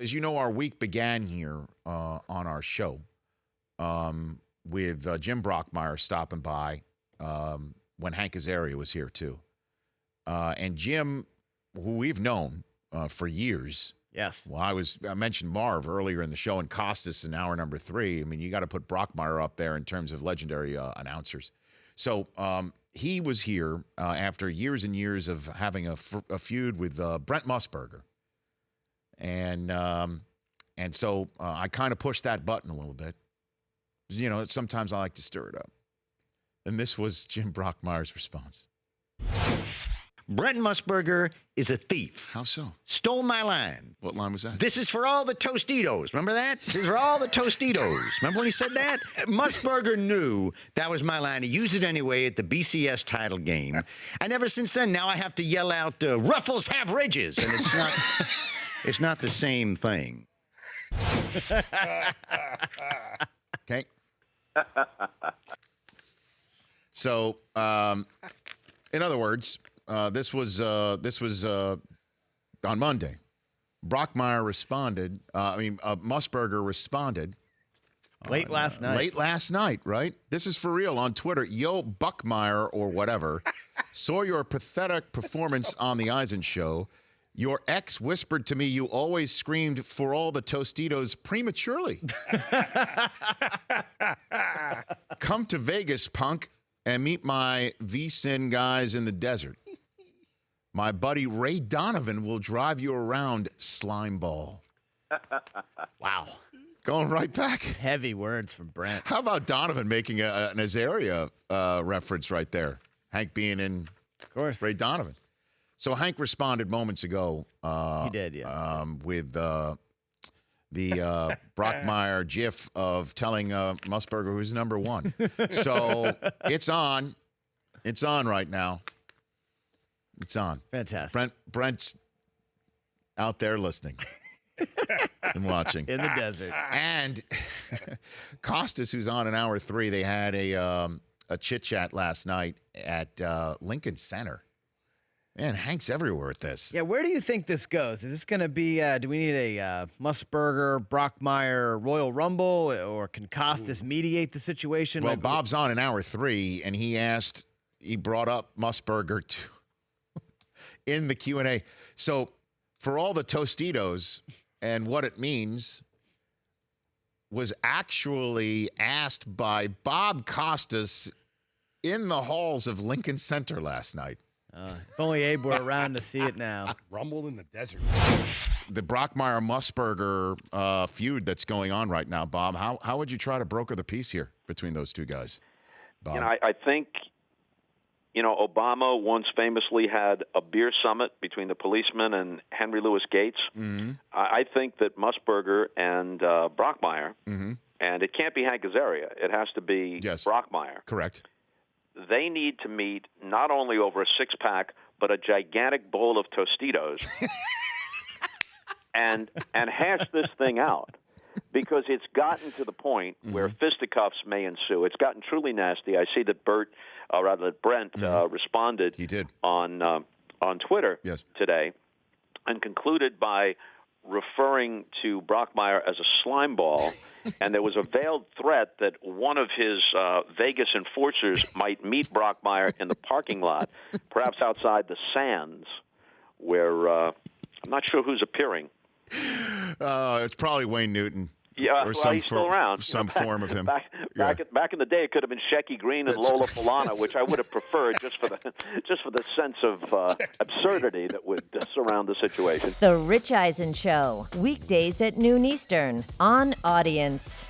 As you know, our week began here on our show with Jim Brockmire stopping by when Hank Azaria was here, too. And Jim, who we've known for years. Yes. Well, I mentioned Marv earlier in the show and Costas in hour number 3. I mean, you got to put Brockmire up there in terms of legendary announcers. So he was here after years and years of having a feud with Brent Musburger. And so I kind of pushed that button a little bit. You know, sometimes I like to stir it up. And this was Jim Brockmire's response. Brent Musburger is a thief. How so? Stole my line. What line was that? This is for all the Tostitos. Remember that? This is for all the Tostitos. Remember when he said that? Musburger knew that was my line. He used it anyway at the BCS title game. And ever since then, now I have to yell out, Ruffles have ridges. And it's not the same thing. Okay. So, in other words, this was on Monday. Brockmire responded. Musburger responded Late last night. Late last night, right? This is for real on Twitter. Yo, Buckmire or whatever. Saw your pathetic performance on the Eisen show. Your ex whispered to me you always screamed for all the Tostitos prematurely. Come to Vegas, punk, and meet my VSIN guys in the desert. My buddy Ray Donovan will drive you around, slimeball. Wow. Going right back. Heavy words from Brent. How about Donovan making an Azaria reference right there? Hank being in Of course. Ray Donovan. So Hank responded moments ago. He did, yeah. With the Brockmire gif of telling Musburger who's number one. So it's on. It's on right now. It's on. Fantastic. Brent's out there listening and watching. In the desert. And Costas, who's on in hour 3, they had a chit-chat last night at Lincoln Center. Man, Hank's everywhere at this. Yeah, where do you think this goes? Is this going to be, do we need a Musburger, Brockmire, Royal Rumble, or can Costas mediate the situation? Well, Bob's on in hour 3, and he brought up Musburger in the Q&A. So for all the Tostitos and what it means was actually asked by Bob Costas in the halls of Lincoln Center last night. If only Abe were around to see it now. Rumble in the desert. The Brockmire-Musburger feud that's going on right now, Bob, how would you try to broker the peace here between those two guys? Bob? I think, Obama once famously had a beer summit between the policeman and Henry Louis Gates. Mm-hmm. I think that Musburger and Brockmire, Mm-hmm. and it can't be Hank Azaria, it has to be Brockmire. Correct. They need to meet not only over a six-pack, but a gigantic bowl of Tostitos and hash this thing out. Because it's gotten to the point where fisticuffs may ensue. It's gotten truly nasty. I see that Brent responded He did. on Twitter today and concluded by referring to Brockmire as a slime ball, and there was a veiled threat that one of his Vegas enforcers might meet Brockmire in the parking lot, perhaps outside the Sands, where I'm not sure who's appearing. It's probably Wayne Newton. Yeah, or he's still around. Some form of him. Back in the day, it could have been Shecky Green and Lola Falana, which I would have preferred just for the sense of absurdity that would surround the situation. The Rich Eisen Show, weekdays at noon Eastern on Audience.